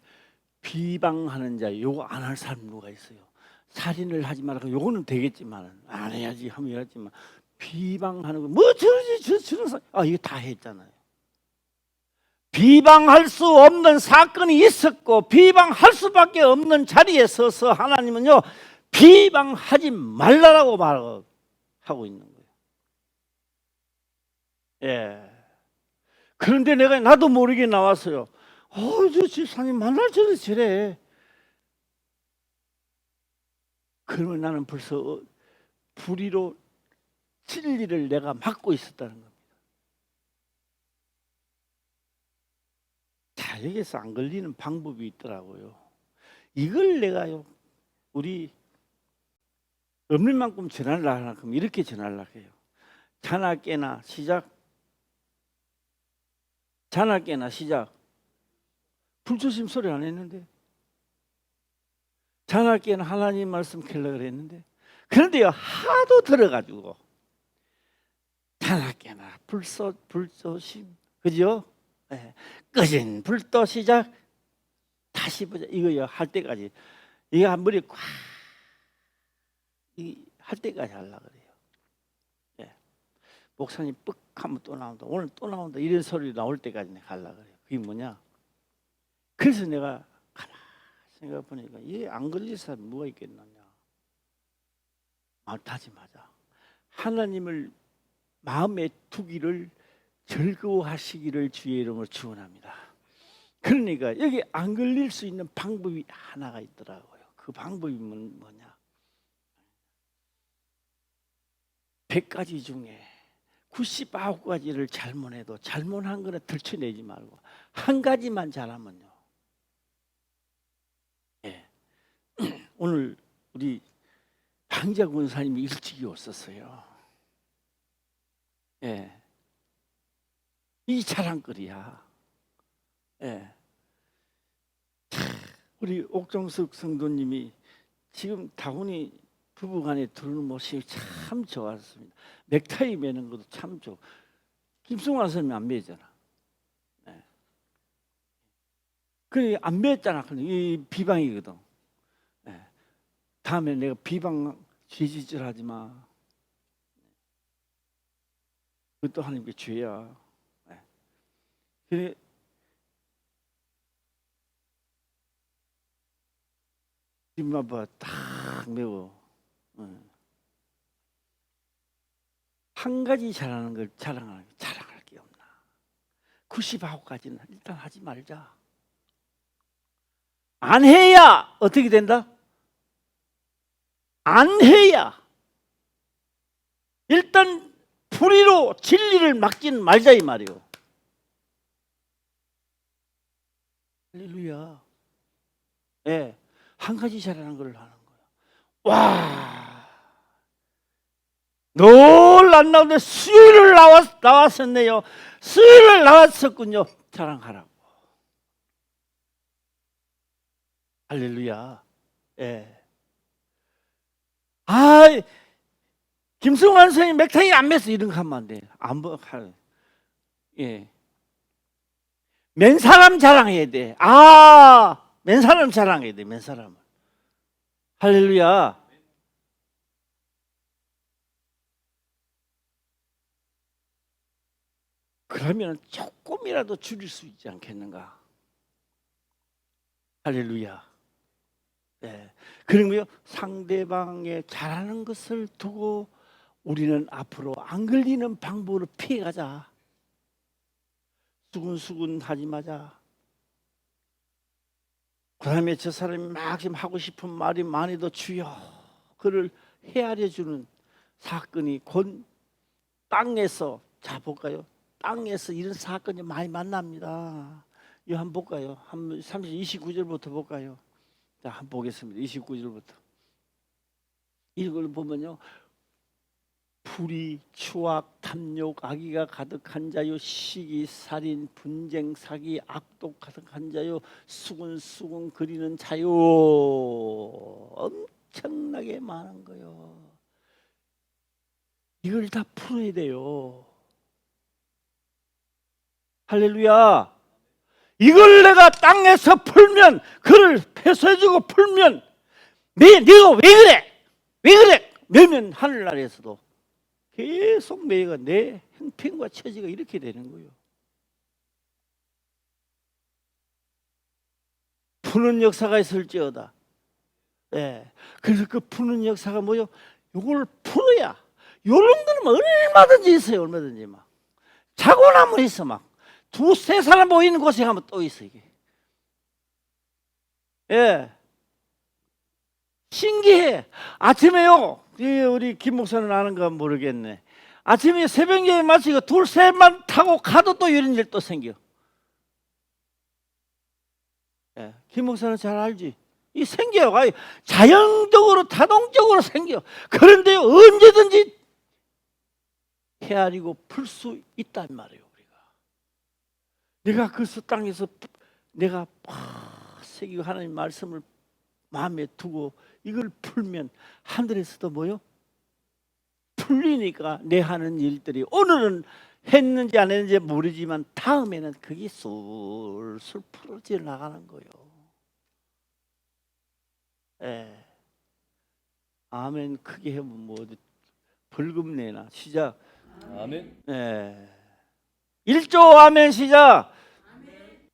비방하는 자, 요거 안 할 사람 누가 있어요? 살인을 하지 말라고 요거는 되겠지만 안 해야지 하면 해야지만 비방하는 거 뭐 저런 사람 이거 다 했잖아요. 비방할 수 없는 사건이 있었고 비방할 수밖에 없는 자리에 서서 하나님은요 비방하지 말라라고 말하고 있는 거예요. 예. 그런데 나도 모르게 나왔어요. 저 집사님 만날 전에 저래. 그러면 나는 벌써 불의로 진리를 내가 막고 있었다는 겁니다. 자, 여기서 안 걸리는 방법이 있더라고요. 이걸 내가요 우리 없는 만큼 전하려 하나 그럼 이렇게 전하려 해요. 자나 깨나 시작. 자나 깨나 시작. 불조심 소리 안 했는데. 자나 깨나 하나님 말씀 켈러 그랬는데. 그런데요 하도 들어가지고 자나 깨나 불조심 그죠? 네. 꺼진 불도 시작. 다시 보자 이거요 할 때까지 이거 한 머리 꽉 할 때까지 하려고 그래요. 예. 목사님 뻑 하면 또 나온다. 오늘 또 나온다. 이런 소리 나올 때까지 내가 하려고 그래요. 그게 뭐냐? 그래서 내가 가만히 생각해 보니까 이게 안 걸릴 사람이 뭐가 있겠느냐. 다짐하자. 하나님을 마음에 두기를 즐거워하시기를 주의 이름으로 축원합니다. 그러니까 여기 안 걸릴 수 있는 방법이 하나가 있더라고요. 그 방법이 뭐냐? 100가지 중에 99가지를 잘못해도 잘못한 거는 들춰내지 말고 한 가지만 잘하면요. 예. 오늘 우리 방자 권사님이 일찍이 왔었어요. 예. 이 자랑거리야. 예. 우리 옥정숙 성도님이 지금 다운이 부부간에 들어오는 모습이 참 좋았습니다. 넥타이 매는 것도 참 좋고 김승환 선생님이 안 매잖아. 네. 그래 안 매했잖아. 이 비방이거든. 네. 다음에 내가 비방 죄짓질 하지 마. 그것도 하나님께 죄야. 네. 그래 지금 봐봐 딱 매워. 한 가지 잘하는 걸 자랑할 게 없나? 99가지는 일단 하지 말자. 안 해야 어떻게 된다? 안 해야 일단 불의로 진리를 막지는 말자 이 말이요. 할렐루야. 예, 한 가지 잘하는 걸 하는 거야. 와. 늘 안 나오는데 수요일을 나왔었네요. 수요일을 나왔었군요. 자랑하라고. 할렐루야. 예. 김승환 선생님 맥타이 안 맸어 이런 거 하면 안 돼. 예. 맨 사람 자랑해야 돼. 맨 사람 자랑해야 돼. 맨 사람을. 할렐루야. 그러면 조금이라도 줄일 수 있지 않겠는가? 할렐루야. 네. 그리고요 상대방의 잘하는 것을 두고 우리는 앞으로 안 걸리는 방법으로 피해가자. 수근수근 하지 마자. 그 다음에 저 사람이 막 지금 하고 싶은 말이 많이도 주여 그를 헤아려 주는 사건이 곧 땅에서 자 볼까요? 땅에서 이런 사건이 많이 만납니다. 이거 한번 볼까요? 29절부터 볼까요? 자, 한번 보겠습니다. 29절부터. 이걸 보면요. 불의, 추악, 탐욕, 악의가 가득한 자요, 시기, 살인, 분쟁, 사기, 악독 가득한 자요, 수군수군 거리는 자요. 엄청나게 많은 거요. 이걸 다 풀어야 돼요. 할렐루야. 이걸 내가 땅에서 풀면 그를 패소해주고 풀면 네가 왜 그래? 왜 그래? 매면 하늘나라에서도 계속 매가 내 형편과 처지가 이렇게 되는 거예요. 푸는 역사가 있을지어다. 네. 그래서 그 푸는 역사가 뭐요? 이걸 풀어야 요런 거는 얼마든지 있어요. 얼마든지 막 자고 나면 있어 막 두세 사람 모이는 곳에 가면 또 있어 이게. 예. 신기해. 아침에요. 우리 김 목사는 아는가 모르겠네. 아침에 새벽 예배 마치고 둘셋만 타고 가도 또 이런 일 또 생겨. 예. 김 목사는 잘 알지. 이 생겨요. 자연적으로 자동적으로 생겨. 그런데 언제든지 헤아리고 풀 수 있단 말이에요. 우리가 내가 그 땅에서 내가 새기고 하나님 말씀을 마음에 두고 이걸 풀면 하늘에서도 뭐요? 풀리니까 내 하는 일들이 오늘은 했는지 안 했는지 모르지만 다음에는 그게 술술 풀어져 나가는 거예요. 예. 아멘. 크게 해보면 뭐 벌금 내나. 시작. 아멘. 예. 1조 아멘. 시작.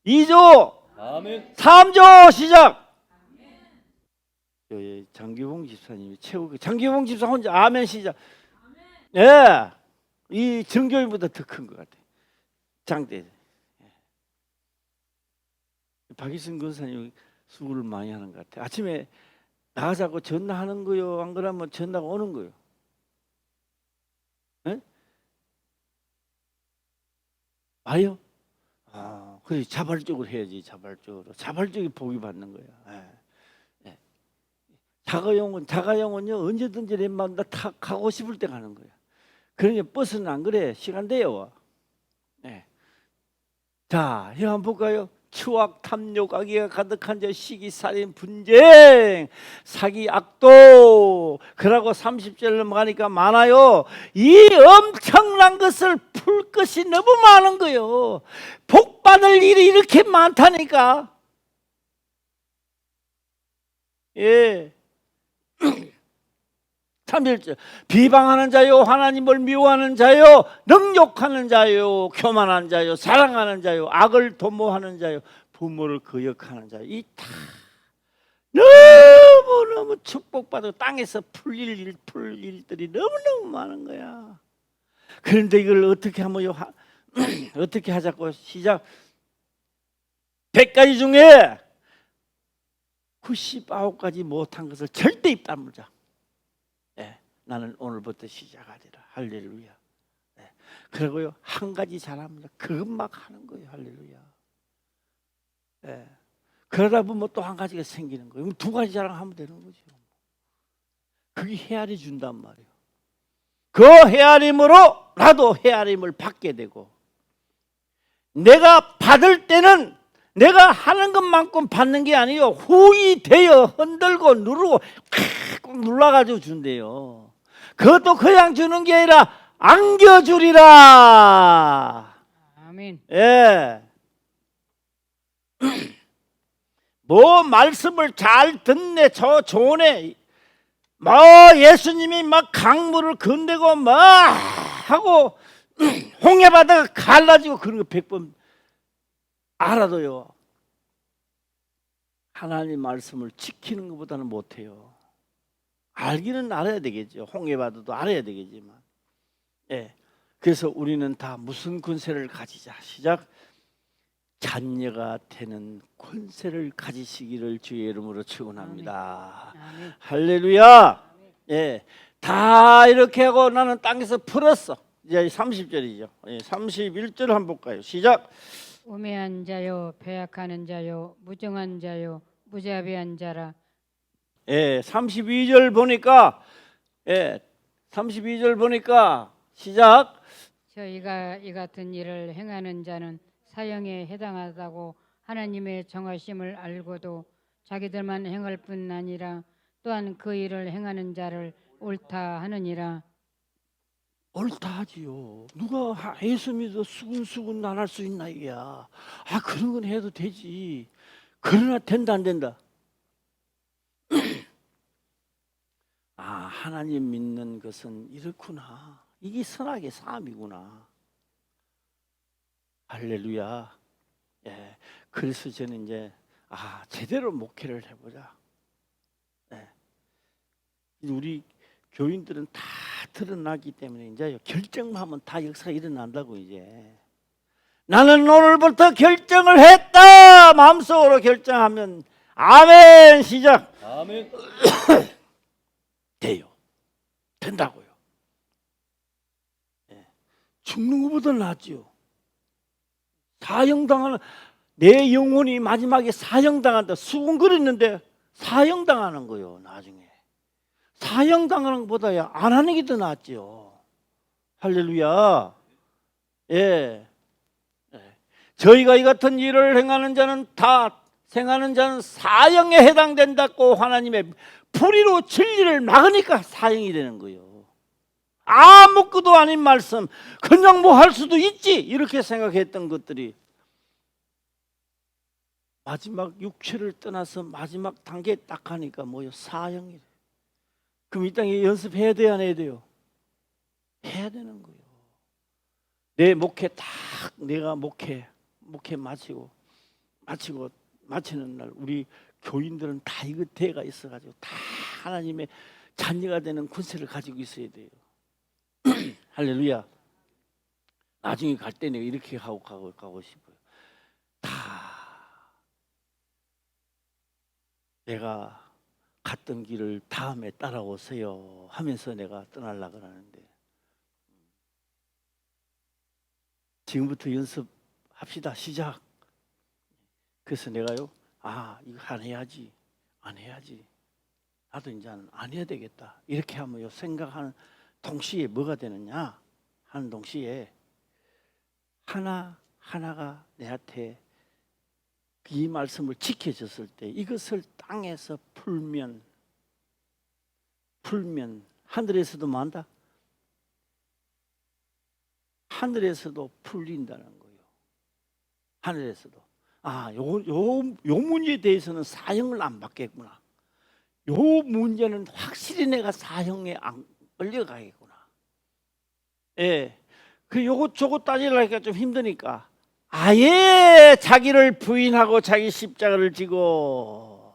2조 아멘. 3조 시작. 장기봉 집사님이 최고. 장기봉 집사 혼자 아멘 시작. 예. 이 정교인보다 더 큰 것 같아. 장대. 예. 박희순 권사님이 수고를 많이 하는 것 같아. 아침에 나가자고 전화하는 거요. 안 그러면 전화가 오는 거요. 예? 와요? 그래 자발적으로 해야지. 자발적으로 복이 받는 거야. 예. 예. 자가용은요 언제든지 내 마음 다 가고 싶을 때 가는 거야. 그러니 버스는 안 그래. 시간 돼요. 네. 자, 이거 한번 볼까요? 추악, 탐욕, 악의가 가득한 자, 시기, 살인, 분쟁, 사기, 악도. 그러고 30절 넘어가니까 많아요. 이 엄청난 것을 풀 것이 너무 많은 거예요. 복 받을 일이 이렇게 많다니까. 예. 3일절 비방하는 자요, 하나님을 미워하는 자요, 능욕하는 자요, 교만한 자요, 사랑하는 자요, 악을 도모하는 자요, 부모를 거역하는 자요. 이 다 너무너무 축복받고 땅에서 풀 일들이 너무너무 많은 거야. 그런데 이걸 어떻게 하면요? 어떻게 하자고. 시작. 100가지 중에 99가지 못한 것을 절대 입 다물자. 네, 나는 오늘부터 시작하리라. 할렐루야. 네, 그리고요 한 가지 잘합니다. 그것만 하는 거예요. 할렐루야. 네, 그러다 보면 또 한 가지가 생기는 거예요. 두 가지 자랑하면 되는 거죠. 그게 헤아려 준단 말이에요. 그 헤아림으로 나도 헤아림을 받게 되고, 내가 받을 때는 내가 하는 것만큼 받는 게 아니에요. 후이 되어 흔들고 누르고 꼭 눌러가지고 준대요. 그것도 그냥 주는 게 아니라 안겨주리라. 아멘. 예. 뭐 말씀을 잘 듣네, 저 좋네. 뭐 예수님이 막 강물을 건네고 막 하고 홍해바다가 갈라지고 그런 거 100번 알아도요, 하나님 말씀을 지키는 것보다는 못해요. 알기는 알아야 되겠죠. 홍해바다도 알아야 되겠지만. 예. 그래서 우리는 다 무슨 권세를 가지자. 시작. 자녀가 되는 권세를 가지시기를 주의 이름으로 축원합니다. 아멘. 할렐루야. 예. 다 이렇게 하고 나는 땅에서 풀었어. 이제 30절이죠. 예. 31절 한번 볼까요? 시작. 우매한 자요, 배약하는 자요, 무정한 자요, 무자비한 자라. 예, 32절 보니까, 예, 32절 보니까 시작. 저희가 이 같은 일을 행하는 자는 사형에 해당하다고 하나님의 정하심을 알고도 자기들만 행할 뿐 아니라 또한 그 일을 행하는 자를 옳다 하느니라. 옳다 하지요. 누가 예수 믿어 수근수근 안 할 수 있나 이게야. 그런 건 해도 되지. 그러나 된다 안 된다. 하나님 믿는 것은 이렇구나. 이게 선악의 싸움이구나. 할렐루야. 예. 그래서 저는 이제 제대로 목회를 해보자. 예. 우리 교인들은 다 드러나기 때문에 이제 결정만 하면 다 역사가 일어난다고. 이제 나는 오늘부터 결정을 했다. 마음속으로 결정하면 아멘. 시작. 아멘. 돼요. 된다고요. 예. 죽는 것보다 낫죠. 사형당하는, 내 영혼이 마지막에 사형당한다 수군거렸는데 사형당하는 거요. 나중에 사형당하는 것보다야 안 하는 게 더 낫죠. 할렐루야. 예. 저희가 이 같은 일을 행하는 자는 사형에 해당된다고 하나님의 불의로 진리를 막으니까 사형이 되는 거예요. 아무것도 아닌 말씀, 그냥 뭐 할 수도 있지 이렇게 생각했던 것들이 마지막 육체를 떠나서 마지막 단계에 딱 하니까 뭐요? 사형이 돼요. 그럼 이 땅에 연습해야 돼요, 안 해야 돼요? 해야 되는 거예요. 내 목회 딱 내가 목회 마치는 날 우리 교인들은 다 이거 대가 있어가지고 다 하나님의 자녀가 되는 권세를 가지고 있어야 돼요. 할렐루야. 나중에 갈 때 내가 이렇게 가고 싶어요. 다 내가 갔던 길을 다음에 따라오세요 하면서 내가 떠나려고 하는데 지금부터 연습합시다. 시작. 그래서 내가요, 이거 안 해야지. 나도 이제는 안 해야 되겠다. 이렇게 하면요, 생각하는 동시에 뭐가 되느냐 하는 동시에 하나가 내한테 이 말씀을 지켜줬을 때 이것을 땅에서 풀면 하늘에서도 만다. 하늘에서도 풀린다는 거예요. 하늘에서도 요 문제에 대해서는 사형을 안 받겠구나. 요 문제는 확실히 내가 사형에 안 끌려가겠구나. 예, 그 요것 저것 따지려니까 좀 힘드니까 아예 자기를 부인하고 자기 십자가를 지고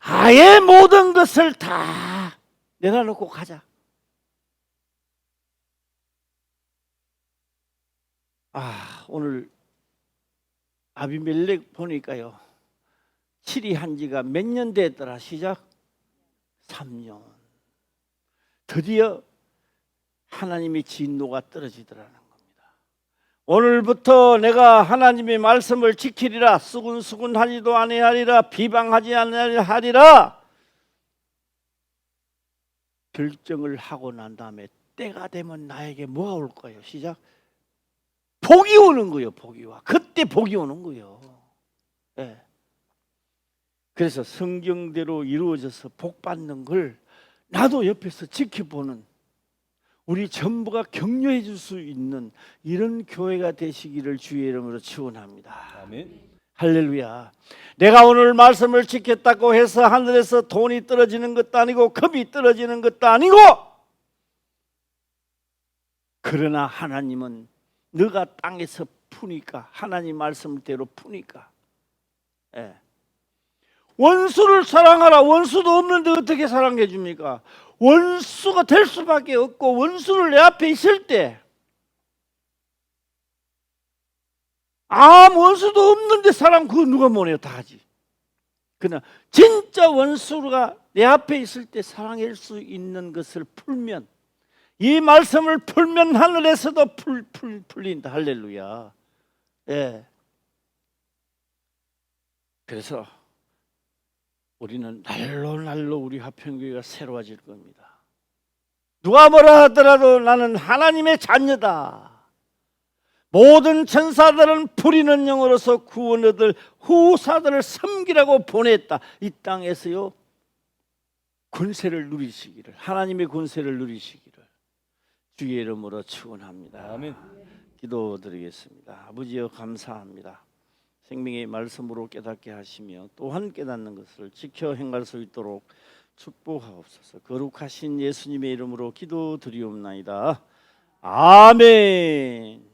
아예 모든 것을 다 내려놓고 가자. 오늘 아비멜렉 보니까요, 치리한 지가 몇 년 됐더라. 시작 3년. 드디어 하나님의 진노가 떨어지더라는 겁니다. 오늘부터 내가 하나님의 말씀을 지키리라. 수군수군하지도 아니하리라. 비방하지 아니하리라. 결정을 하고 난 다음에 때가 되면 나에게 뭐가 올 거예요? 시작. 복이 오는 거예요. 복이 와. 그때 복이 오는 거예요. 네. 그래서 성경대로 이루어져서 복 받는 걸 나도 옆에서 지켜보는 우리 전부가 격려해 줄 수 있는 이런 교회가 되시기를 주의 이름으로 축원합니다. 아멘. 할렐루야. 내가 오늘 말씀을 지켰다고 해서 하늘에서 돈이 떨어지는 것도 아니고 금이 떨어지는 것도 아니고, 그러나 하나님은 너가 땅에서 푸니까, 하나님 말씀대로 푸니까, 원수를 사랑하라. 원수도 없는데 어떻게 사랑해 줍니까? 원수가 될 수밖에 없고, 원수를 내 앞에 있을 때 아무 원수도 없는데 사람 그거 누가 뭐래요? 다 하지. 그러나 진짜 원수가 내 앞에 있을 때 사랑할 수 있는 것을 풀면, 이 말씀을 풀면 하늘에서도 풀린다. 할렐루야. 예. 그래서 우리는 날로 우리 화평교회가 새로워질 겁니다. 누가 뭐라 하더라도 나는 하나님의 자녀다. 모든 천사들은 부리는 영으로서 구원 얻을 후사들을 섬기라고 보냈다. 이 땅에서요, 권세를 누리시기를, 하나님의 권세를 누리시기를 주의 이름으로 축원합니다. 아멘. 기도드리겠습니다. 아버지여, 감사합니다. 생명의 말씀으로 깨닫게 하시며 또한 깨닫는 것을 지켜 행할 수 있도록 축복하옵소서. 거룩하신 예수님의 이름으로 기도드리옵나이다. 아멘.